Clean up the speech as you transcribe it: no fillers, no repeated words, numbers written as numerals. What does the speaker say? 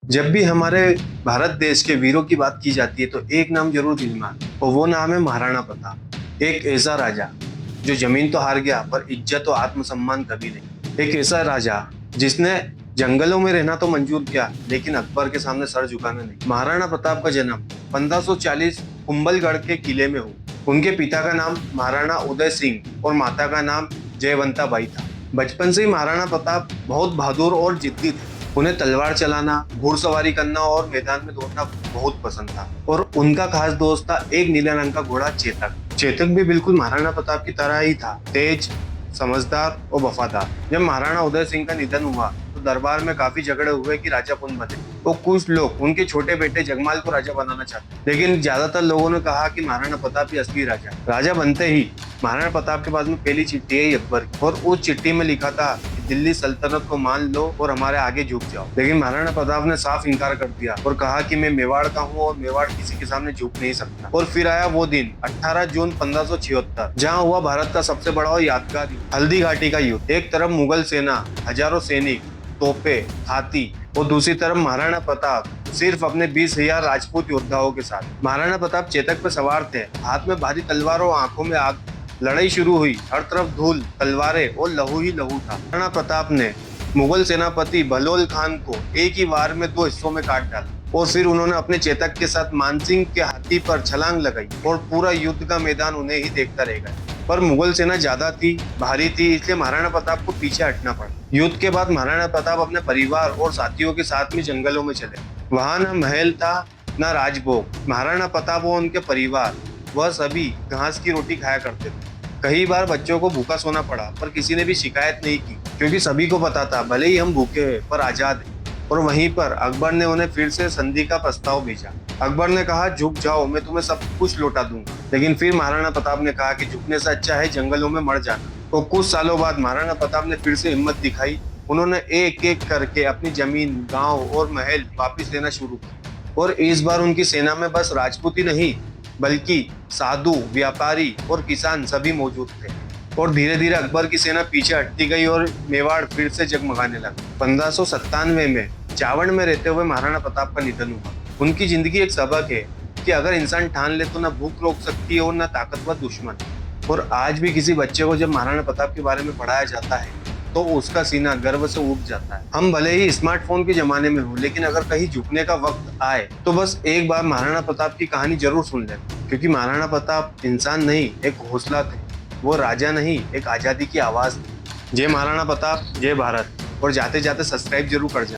जब भी हमारे भारत देश के वीरों की बात की जाती है तो एक नाम जरूर दिल में आता है और वो नाम है महाराणा प्रताप। एक ऐसा राजा जो जमीन तो हार गया पर इज्जत और आत्मसम्मान कभी नहीं। एक ऐसा राजा जिसने जंगलों में रहना तो मंजूर किया लेकिन अकबर के सामने सर झुकाना नहीं। महाराणा प्रताप का जन्म 1540 कुंभलगढ़ के किले में हुआ। उनके पिता का नाम महाराणा उदय सिंह और माता का नाम जयवंता बाई था। बचपन से ही महाराणा प्रताप बहुत बहादुर और जिद्दी थे। उन्हें तलवार चलाना, घुड़सवारी करना और मैदान में दौड़ना बहुत पसंद था। और उनका खास दोस्त था एक नीले रंग का घोड़ा चेतक। चेतक भी बिल्कुल महाराणा प्रताप की तरह ही था, तेज, समझदार और वफादार। जब महाराणा उदय सिंह का निधन हुआ तो दरबार में काफी झगड़े हुए कि राजा कौन बने। तो कुछ लोग उनके छोटे बेटे जगमाल को राजा बनाना चाहते, लेकिन ज्यादातर लोगों ने कहा कि महाराणा प्रताप ही असली राजा बनते ही महाराणा प्रताप के पास में पहली चिट्ठी आई अकबर की, और उस चिट्ठी में लिखा था कि दिल्ली सल्तनत को मान लो और हमारे आगे झुक जाओ। लेकिन महाराणा प्रताप ने साफ इनकार कर दिया और कहा कि मैं मेवाड़ का हूँ और मेवाड़ किसी के सामने झुक नहीं सकता। और फिर आया वो दिन 18 जून 1576, जहाँ हुआ भारत का सबसे बड़ा और यादगार युद्ध, हल्दी घाटी का युद्ध। एक तरफ मुगल सेना, हजारों सैनिक, तोपे, हाथी, और दूसरी तरफ महाराणा प्रताप सिर्फ अपने 20,000 राजपूत योद्धाओं के साथ। महाराणा प्रताप चेतक पर सवार थे, हाथ में भारी तलवार और आंखों में आग। लड़ाई शुरू हुई, हर तरफ धूल, तलवारें और लहू ही लहू था। महाराणा प्रताप ने मुगल सेनापति बहलोल खान को एक ही वार में 2 हिस्सों में काट डाला और फिर उन्होंने अपने चेतक के साथ मानसिंह के हाथी पर छलांग लगाई और पूरा युद्ध का मैदान उन्हें ही देखता रह गया। पर मुगल सेना ज्यादा थी, भारी थी, इसलिए महाराणा प्रताप को पीछे हटना पड़ा। युद्ध के बाद महाराणा प्रताप अपने परिवार और साथियों के साथ में जंगलों में चले। वहां न महल था न राजभोग। महाराणा प्रताप और उनके परिवार वह सभी घास की रोटी खाया करते थे। कई बार बच्चों को भूखा सोना पड़ा पर किसी ने भी शिकायत नहीं की, क्योंकि सभी को पता था भले ही हम भूखे हैं पर आजाद हैं। और वहीं पर अकबर ने उन्हें फिर से संधि का प्रस्ताव भेजा। अकबर ने कहा, झुक जाओ, मैं तुम्हें सब कुछ लौटा दूंगा। लेकिन फिर महाराणा प्रताप ने कहा कि झुकने से अच्छा है जंगलों में मर जाना। तो कुछ सालों बाद महाराणा प्रताप ने फिर से हिम्मत दिखाई। उन्होंने एक एक करके अपनी जमीन, गांव और महल वापिस लेना शुरू किया। और इस बार उनकी सेना में बस राजपूत ही नहीं बल्कि साधु, व्यापारी और किसान सभी मौजूद थे। और धीरे धीरे अकबर की सेना पीछे हटती गई और मेवाड़ फिर से जगमगाने लगा। 1597 में चावड़ में रहते हुए महाराणा प्रताप का निधन हुआ। उनकी जिंदगी एक सबक है कि अगर इंसान ठान ले तो ना भूख रोक सकती है और ना ताकतवर दुश्मन। और आज भी किसी बच्चे को जब महाराणा प्रताप के बारे में पढ़ाया जाता है तो उसका सीना गर्व से ऊब जाता है। हम भले ही स्मार्टफोन के जमाने में हो, लेकिन अगर कहीं झुकने का वक्त आए तो बस एक बार महाराणा प्रताप की कहानी जरूर सुन लें, क्योंकि महाराणा प्रताप इंसान नहीं, एक हौसला थे। वो राजा नहीं, एक आजादी की आवाज थी। जय महाराणा प्रताप, जय भारत। और जाते जाते सब्सक्राइब जरूर कर जाए।